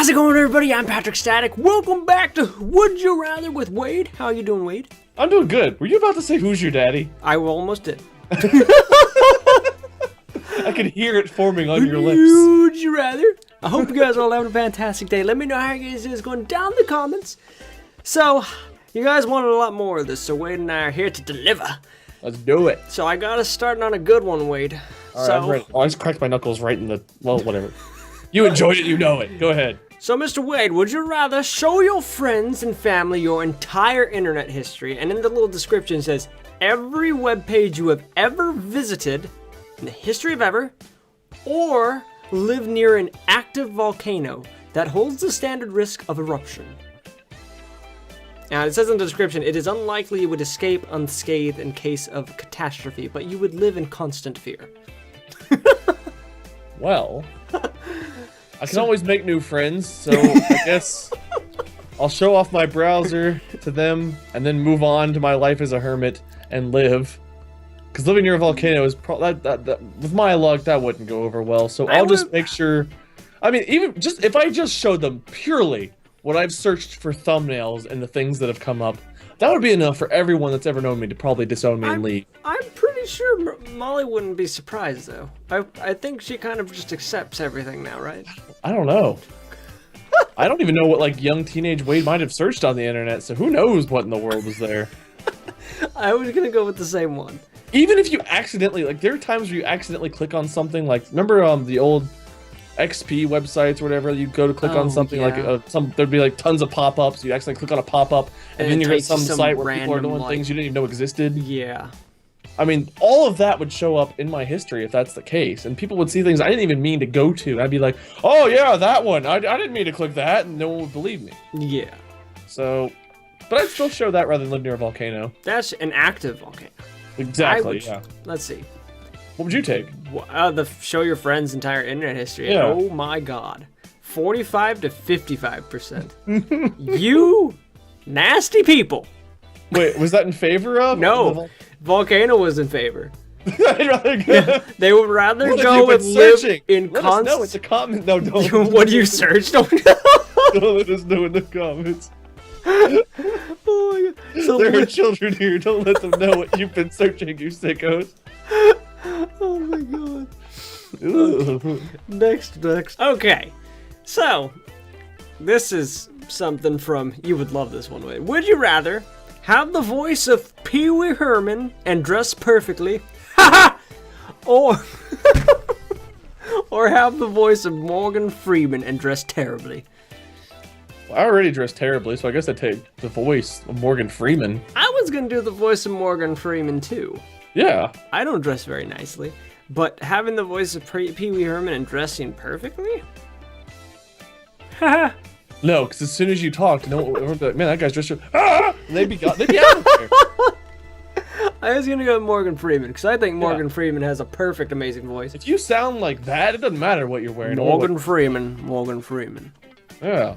How's it going, everybody? I'm PatrckStatic. Welcome back to Would You Rather with Wade. How you doing, Wade? I'm doing good. Were you about to say who's your daddy? I almost did. I could hear it forming on your lips. Would you rather? I hope you guys are all having a fantastic day. Let me know how you guys is going down in the comments. So, you guys wanted a lot more of this, so Wade and I are here to deliver. Let's do it. So I got us starting on a good one, Wade. All right, I'm ready. Oh, I just cracked my knuckles right in the... Well, whatever. You enjoyed it, you know it. Go ahead. So, Mr. Wade, would you rather show your friends and family your entire internet history, and in the little description it says, every web page you have ever visited in the history of ever, or live near an active volcano that holds the standard risk of eruption? Now, it says in the description, it is unlikely you would escape unscathed in case of catastrophe, but you would live in constant fear. Well, I can always make new friends, so I guess I'll show off my browser to them and then move on to my life as a hermit and live. Because living near a volcano is with my luck, that wouldn't go over well. So I'll just make sure. I mean, even just if I just showed them purely what I've searched for thumbnails and the things that have come up, that would be enough for everyone that's ever known me to probably disown me and leave. I'm pretty sure Molly wouldn't be surprised, though. I think she kind of just accepts everything now, right? I don't know. I don't even know what, like, young teenage Wade might have searched on the internet, so who knows what in the world was there. I was gonna go with the same one. Even if you accidentally, like, there are times where you accidentally click on something, like, remember the old XP websites or whatever, you'd go to click on something, like there'd be like tons of pop-ups, you accidentally click on a pop-up and then you're at some site where people are doing things you didn't even know existed. Yeah. I mean, all of that would show up in my history if that's the case, and people would see things I didn't even mean to go to, and I'd be like, oh yeah, that one, I didn't mean to click that, and no one would believe me. Yeah. So, but I'd still show that rather than live near a volcano. That's an active volcano. Exactly, yeah. Let's see. What would you take? Show your friends' entire internet history. Yeah. Oh my god. 45 to 55%. You nasty people. Wait, was that in favor of? No. Volcano was in favor. I'd rather go. They would rather go and live in Let us know in the comments. No, don't. What do you search? Don't let us know in the comments. Oh my god. So there are children here. Don't let them know what you've been searching, you sickos. Oh my god. Next. Okay. So, this is something from, you would love this one, Wade. Would you rather have the voice of Pee Wee Herman and dress perfectly, or have the voice of Morgan Freeman and dress terribly? Well, I already dress terribly, so I guess I'd take the voice of Morgan Freeman. I was gonna do the voice of Morgan Freeman too. Yeah. I don't dress very nicely, but having the voice of Pee Wee Herman and dressing perfectly? Haha. No, because as soon as you talk, no one would be like, man, that guy's dressed. And they'd be out of there. I was gonna go with Morgan Freeman because I think Morgan Freeman has a perfect, amazing voice. If you sound like that, it doesn't matter what you're wearing. Morgan Freeman. Yeah.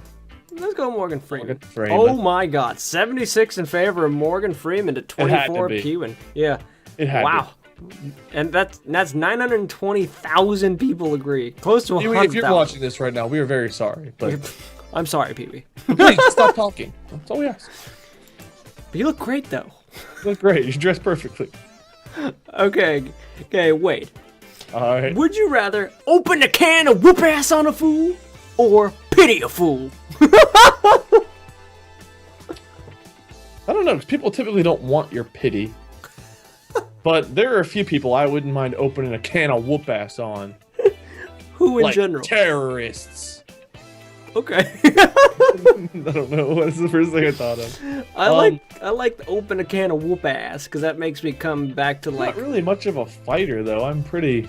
Let's go Morgan Freeman. Oh my god, 76 in favor of Morgan Freeman to 24 Pewin. Yeah. It had wow. And that's 920,000 people agree. Close to 100,000. If you're watching this right now, we are very sorry. But I'm sorry, Pee Wee. Please stop talking. That's all we ask. But you look great, though. You look great. You dress perfectly. Okay, wait. All right. Would you rather open a can of whoop ass on a fool or pity a fool? I don't know, because people typically don't want your pity. But there are a few people I wouldn't mind opening a can of whoop ass on. Who in general? Terrorists. Okay. I don't know. What's the first thing I thought of? I like to open a can of whoop ass because that makes me come back to like. Not really much of a fighter though. I'm pretty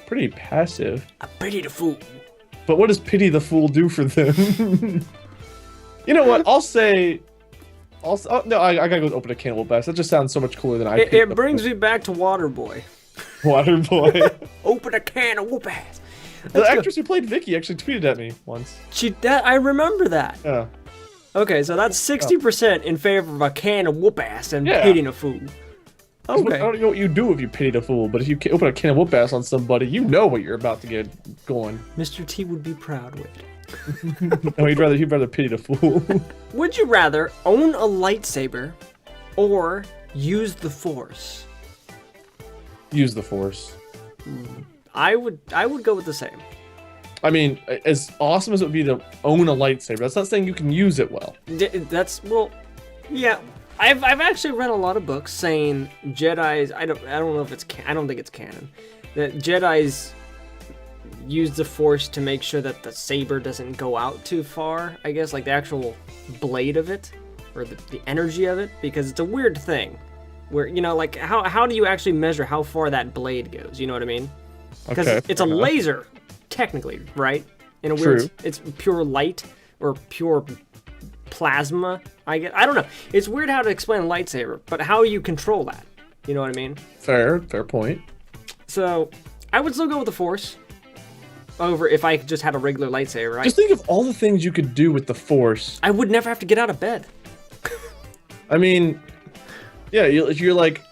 passive. I pity the fool. But what does pity the fool do for them? You know what? I'll say. No, I gotta go open a can of whoop ass. That just sounds so much cooler than I. It brings me back to Waterboy. Waterboy. Open a can of whoop ass. The actress who played Vicky actually tweeted at me once. I remember that. Yeah. Okay, so that's 60% in favor of a can of whoop ass and pitying a fool. Okay. I don't know what you do if you pity the fool, but if you open a can of whoop ass on somebody, you know what you're about to get going. Mr. T would be proud with it. No, he'd rather pity the fool. Would you rather own a lightsaber or use the Force? Use the Force. I would go with the same. I mean, as awesome as it would be to own a lightsaber, that's not saying you can use it well. Yeah. I've actually read a lot of books saying Jedi's. I don't know if it's. I don't think it's canon. That Jedi's use the Force to make sure that the saber doesn't go out too far. I guess like the actual blade of it, or the energy of it, because it's a weird thing. Where like how do you actually measure how far that blade goes? You know what I mean? Because it's a laser, technically, right? In a weird, it's pure light or pure plasma. I don't know. It's weird how to explain a lightsaber, but how you control that? You know what I mean? Fair point. So I would still go with the Force over if I just had a regular lightsaber. Right? Just think of all the things you could do with the Force. I would never have to get out of bed. I mean, yeah, you're like,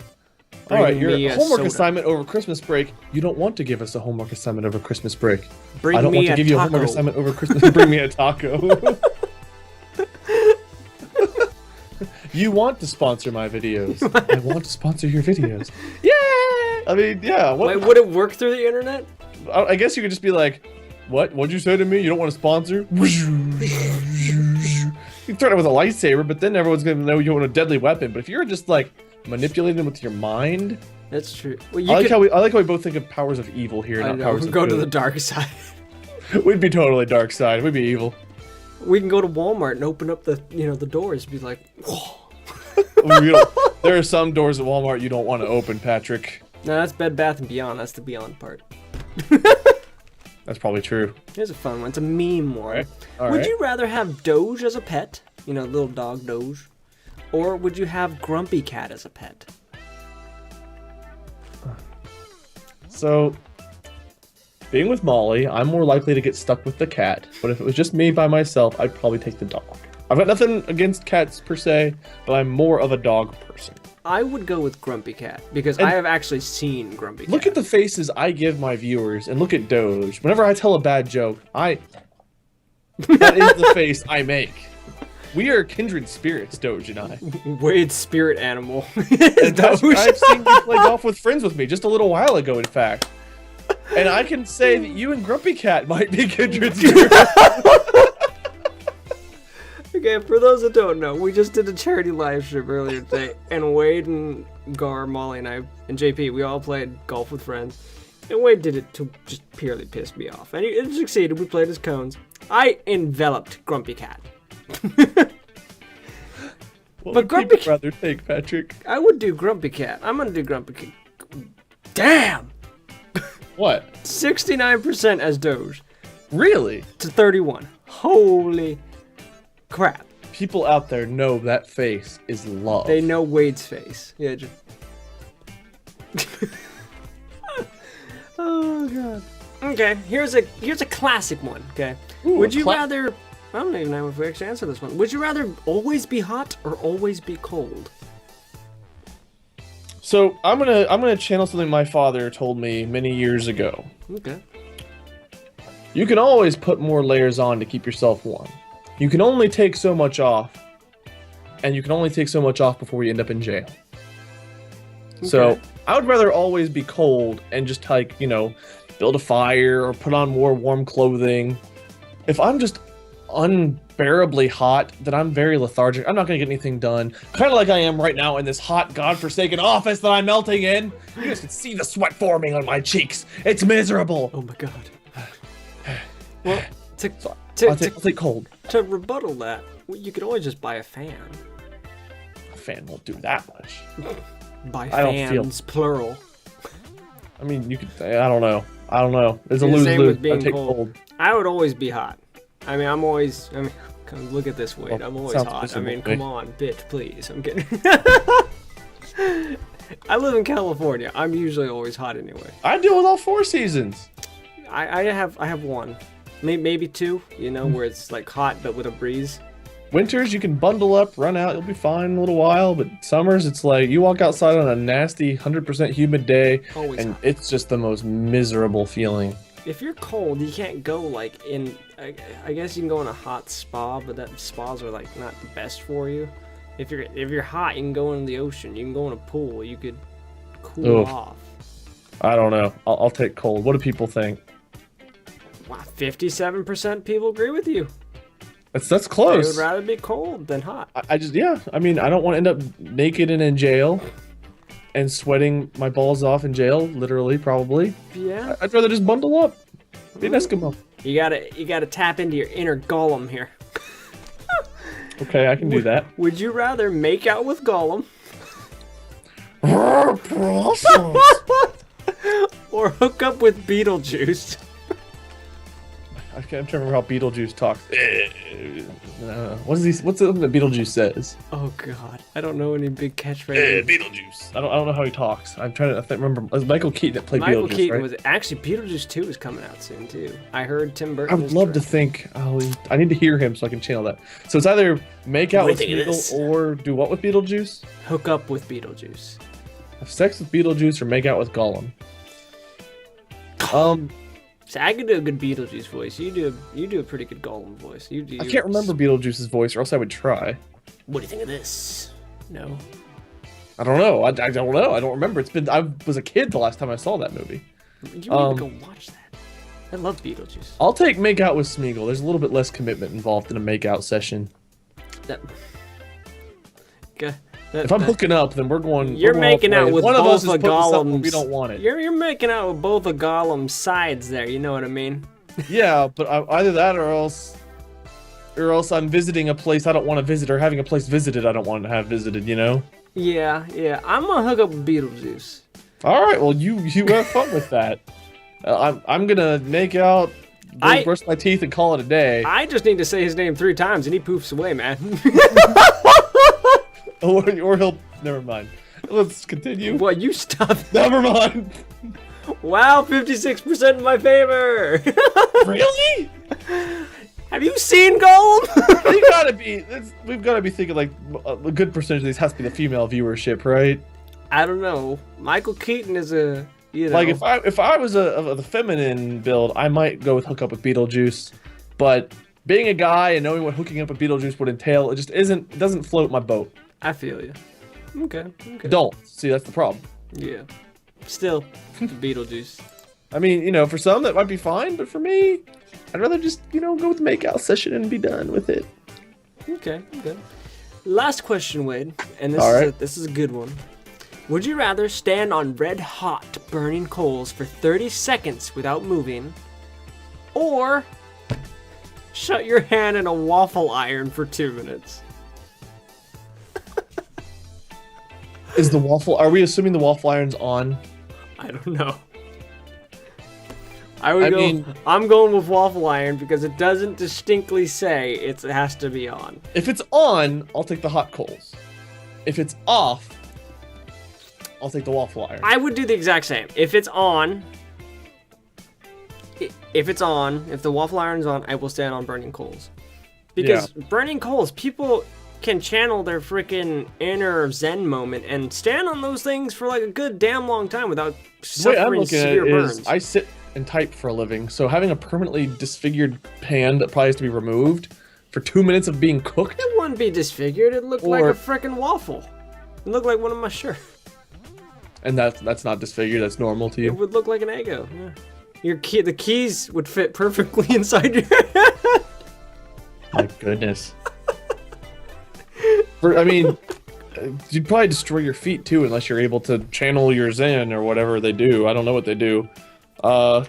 all right, your homework assignment over Christmas break. You don't want to give us a homework assignment over Christmas break. I don't want to give you a homework assignment over Christmas. Bring me a taco. You want to sponsor my videos. I want to sponsor your videos. Yeah! I mean, yeah. Wait, would it work through the internet? I guess you could just be like, what? What'd you say to me? You don't want to sponsor? You threaten it with a lightsaber, but then everyone's going to know you own a deadly weapon. But if you're just like manipulating with your mind... That's true. Well, I like how we both think of powers of evil here, not powers of good. Go to the dark side. We'd be totally dark side. We'd be evil. We can go to Walmart and open up the the doors and be like, whoa. There are some doors at Walmart you don't want to open, Patrick. No, that's Bed Bath & Beyond. That's the Beyond part. That's probably true. Here's a fun one. It's a meme one. All would right. you rather have Doge as a pet, little dog Doge, or would you have Grumpy Cat as a pet? So, being with Molly, I'm more likely to get stuck with the cat. But if it was just me by myself, I'd probably take the dog. I've got nothing against cats per se, but I'm more of a dog person. I would go with Grumpy Cat because I have actually seen Grumpy Cat. Look at the faces I give my viewers, and look at Doge. Whenever I tell a bad joke, that is the face I make. We are kindred spirits, Doge and I. Wade's spirit animal. And I've seen you play golf with friends with me just a little while ago, in fact. And I can say that you and Grumpy Cat might be kindred spirits. Okay, for those that don't know, we just did a charity live stream earlier today, and Wade and Gar, Molly, and I, and JP, we all played golf with friends. And Wade did it to just purely piss me off. And it succeeded. We played his cones. I enveloped Grumpy Cat. What would Grumpy Cat rather take, Patrick? I would do Grumpy Cat. I'm gonna do Grumpy Cat. Damn! What? 69% as Doge. Really? To 31. Holy crap. People out there know that face is love. They know Wade's face. Yeah, just... Oh, God. Okay, here's a classic one, okay? Ooh, would you rather... I don't even know if we actually answer this one. Would you rather always be hot or always be cold? So, I'm gonna channel something my father told me many years ago. Okay. You can always put more layers on to keep yourself warm. You can only take so much off, and you can only take so much off before you end up in jail. Okay. So, I would rather always be cold and just like, build a fire or put on more warm clothing. If I'm just unbearably hot, then I'm very lethargic. I'm not gonna get anything done. Kind of like I am right now in this hot, godforsaken office that I'm melting in. You guys can see the sweat forming on my cheeks. It's miserable. Oh my God. Well, I'll take cold. To rebuttal that, you could always just buy a fan. A fan won't do that much. Buy fans, plural. I mean, you could. I don't know. There's a lose-lose. I take cold. I would always be hot. I mean, come look at this, Wade. I'm always hot. I mean, come on, bitch, please. I'm kidding. I live in California. I'm usually always hot anyway. I deal with all 4 seasons. I have one, maybe 2. Where it's like hot but with a breeze. Winters, you can bundle up, run out, you'll be fine in a little while. But summers, it's like you walk outside on a nasty 100% humid day, Always and hot. It's just the most miserable feeling. If you're cold, you can't go like in. I guess you can go in a hot spa, but that spas are like not the best for you. If you're hot, you can go in the ocean. You can go in a pool. You could cool off. I don't know. I'll take cold. What do people think? Wow, 57% people agree with you. That's close. They would rather be cold than hot. I just I mean, I don't want to end up naked and in jail and sweating my balls off in jail, literally, probably. Yeah. I'd rather just bundle up. Be an Eskimo. You gotta tap into your inner Golem here. Okay, I can do that. Would you rather make out with Golem or hook up with Beetlejuice? I'm trying to remember how Beetlejuice talks. What's something that Beetlejuice says? Oh God, I don't know any big catchphrases. Beetlejuice. I don't know how he talks. I'm trying to remember. It was Michael Keaton that played Michael Beetlejuice, Keaton right? was actually Beetlejuice 2 is coming out soon too. I heard Tim Burton. I'd love to think. I need to hear him so I can channel that. So it's either make out with Beetlejuice or do what with Beetlejuice? Hook up with Beetlejuice. Have sex with Beetlejuice or make out with Golem. So I could do a good Beetlejuice voice. You do a pretty good Golem voice. I can't remember Beetlejuice's voice, or else I would try. What do you think of this? No. I don't know. I don't know. I don't remember. I was a kid the last time I saw that movie. You need to go watch that. I love Beetlejuice. I'll take make out with Smeagol. There's a little bit less commitment involved in a make out session. If I'm hooking up, then we're going. You're making out with both of Golem's. We don't want it. You're making out with both of Golem's sides there. You know what I mean? Yeah, but either that or else I'm visiting a place I don't want to visit, or having a place visited I don't want to have visited. You know? Yeah. I'm gonna hook up with Beetlejuice. All right. Well, you have fun with that. I'm gonna make out. Brush my teeth and call it a day. I just need to say his name 3 times and he poofs away, man. or he'll. Never mind. Let's continue. What, you stop? Never mind. Wow, 56% in my favor. Really? Have you seen Golem? We've got to be thinking like a good percentage of these has to be the female viewership, right? I don't know. Michael Keaton is a. You know. Like if I was the feminine build, I might go with hook up with Beetlejuice, but being a guy and knowing what hooking up with Beetlejuice would entail, it doesn't float my boat. I feel you. Okay. Don't see, that's the problem. Yeah. Still, Beetlejuice. I mean, for some that might be fine, but for me, I'd rather just go with the makeout session and be done with it. Okay. Last question, Wade, and this is a good one. Would you rather stand on red-hot burning coals for 30 seconds without moving, or shut your hand in a waffle iron for 2 minutes? Are we assuming the waffle iron's on? I don't know. I'm going with waffle iron because it doesn't distinctly say it has to be on. If it's on, I'll take the hot coals. If it's off, I'll take the waffle iron. I would do the exact same. If it's on, if the waffle iron's on, I will stand on burning coals. Because burning coals, people can channel their freaking inner Zen moment and stand on those things for like a good damn long time without suffering severe burns. I sit and type for a living, so having a permanently disfigured hand that probably has to be removed for 2 minutes of being cooked. It wouldn't be disfigured. It looked like a freaking waffle. It looked like one of my shirts. And that's not disfigured. That's normal to you. It would look like an Eggo. Yeah. The keys would fit perfectly inside your head. My goodness. You'd probably destroy your feet too, unless you're able to channel your Zen or whatever they do. I don't know what they do. I'll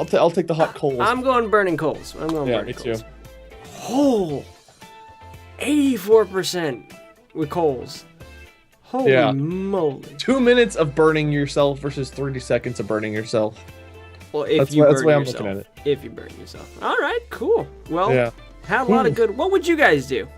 take the hot coals. I'm going burning coals. Me too. Oh, 84% with coals. Holy moly. 2 minutes of burning yourself versus 30 seconds of burning yourself. Well, that's the way I'm looking at it. If you burn yourself. All right, cool. Well, had a lot of good. What would you guys do?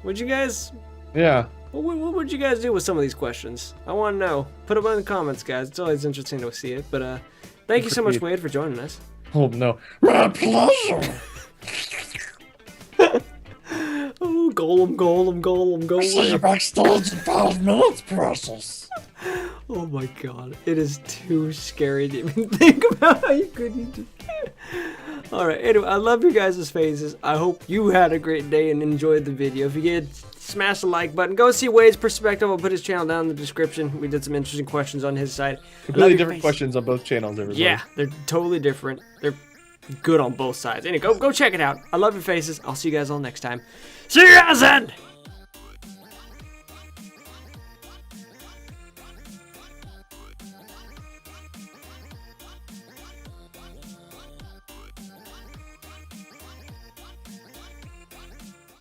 Yeah. What would you guys do with some of these questions? I want to know. Put them in the comments, guys. It's always interesting to see it. But thank you so much, Wade, for joining us. Oh, no. My pleasure. Oh, Golem. See you backstage in 5 minutes, precious. Oh my god. It is too scary to even think about how you could. All right. Anyway, I love you guys' faces. I hope you had a great day and enjoyed the video. If you did, smash the like button. Go see Wade's perspective. I'll put his channel down in the description. We did some interesting questions on his side. Completely different questions on both channels, everybody. Yeah, they're totally different. They're good on both sides. Anyway, go check it out. I love your faces. I'll see you guys all next time. See you guys then!